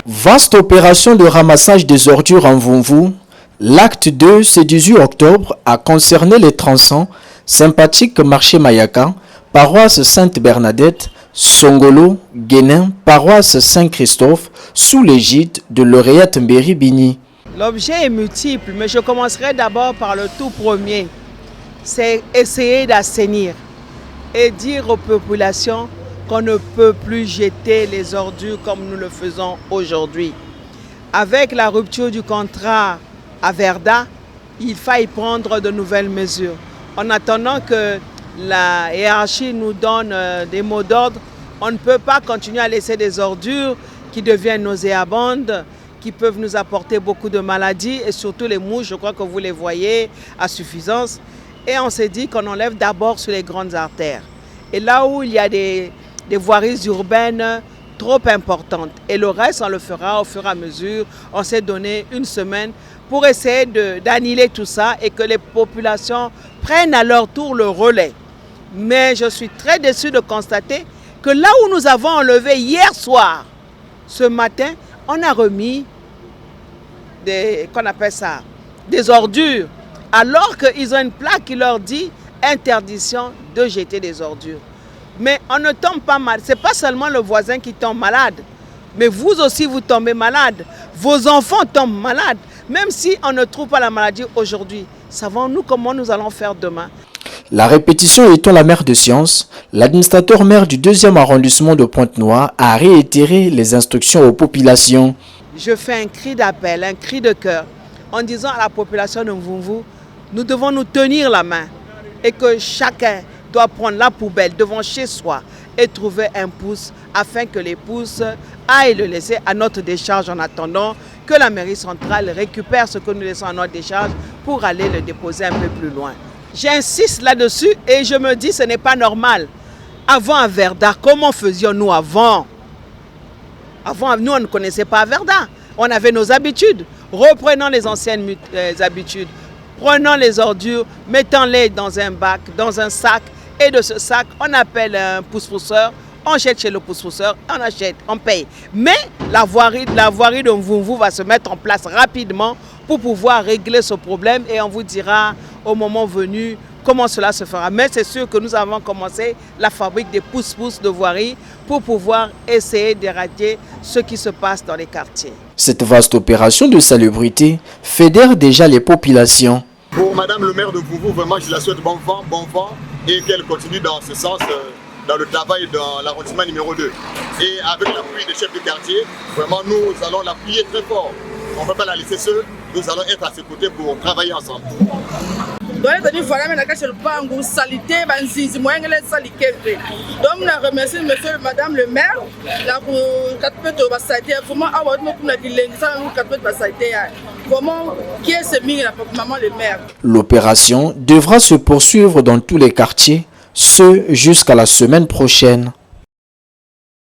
Vaste opération de ramassage des ordures en Mvumvu. L'acte 2, ce 18 octobre, a concerné les tronçons sympathiques marché Mayaka, paroisse Sainte-Bernadette, Songolo, Guénin, paroisse Saint-Christophe, sous l'égide de lauréate Mberi Bini. L'objet est multiple, mais je commencerai d'abord par le tout premier. C'est essayer d'assainir et dire aux populations qu'on ne peut plus jeter les ordures comme nous le faisons aujourd'hui. Avec la rupture du contrat à Verda, il faille prendre de nouvelles mesures. En attendant que la hiérarchie nous donne des mots d'ordre, on ne peut pas continuer à laisser des ordures qui deviennent nauséabondes, qui peuvent nous apporter beaucoup de maladies et surtout les mouches, je crois que vous les voyez à suffisance. Et on s'est dit qu'on enlève d'abord sur les grandes artères. Et là où il y a des voiries urbaines trop importantes. Et le reste, on le fera au fur et à mesure. On s'est donné une semaine pour essayer d'annihiler tout ça et que les populations prennent à leur tour le relais. Mais je suis très déçu de constater que là où nous avons enlevé hier soir, ce matin, on a remis des ordures, alors qu'ils ont une plaque qui leur dit interdiction de jeter des ordures. Mais on ne tombe pas malade. Ce n'est pas seulement le voisin qui tombe malade, mais vous aussi vous tombez malade. Vos enfants tombent malades. Même si on ne trouve pas la maladie aujourd'hui, savons-nous comment nous allons faire demain? La répétition étant la mère de science, l'administrateur maire du 2e arrondissement de Pointe-Noire a réitéré les instructions aux populations. Je fais un cri d'appel, un cri de cœur, en disant à la population de Mvumvu, nous devons nous tenir la main et que chacun doit prendre la poubelle devant chez soi et trouver un pouce afin que les pousses aillent le laisser à notre décharge en attendant que la mairie centrale récupère ce que nous laissons à notre décharge pour aller le déposer un peu plus loin. J'insiste là-dessus et je me dis ce n'est pas normal. Avant à Verda, comment faisions-nous avant? Avant, nous on ne connaissait pas Verda. On avait nos habitudes. Reprenons les anciennes habitudes. Prenons les ordures, mettons-les dans un bac, dans un sac. Et de ce sac, on appelle un pousse-pousseur, on jette chez le pousse-pousseur, on achète, on paye. Mais la voirie de Mvumvu va se mettre en place rapidement pour pouvoir régler ce problème et on vous dira au moment venu comment cela se fera. Mais c'est sûr que nous avons commencé la fabrique des pousse-pousse de voirie pour pouvoir essayer d'éradiquer ce qui se passe dans les quartiers. Cette vaste opération de salubrité fédère déjà les populations. Pour Madame le maire de Mvumvu, vraiment je la souhaite bon vent et qu'elle continue dans ce sens, dans le travail dans l'arrondissement numéro 2. Et avec l'appui des chefs de quartier, vraiment nous allons l'appuyer très fort. On ne peut pas la laisser seule, nous allons être à ses côtés pour travailler ensemble. Donc, je remercie monsieur et madame le maire. L'opération devra se poursuivre dans tous les quartiers, ce jusqu'à la semaine prochaine.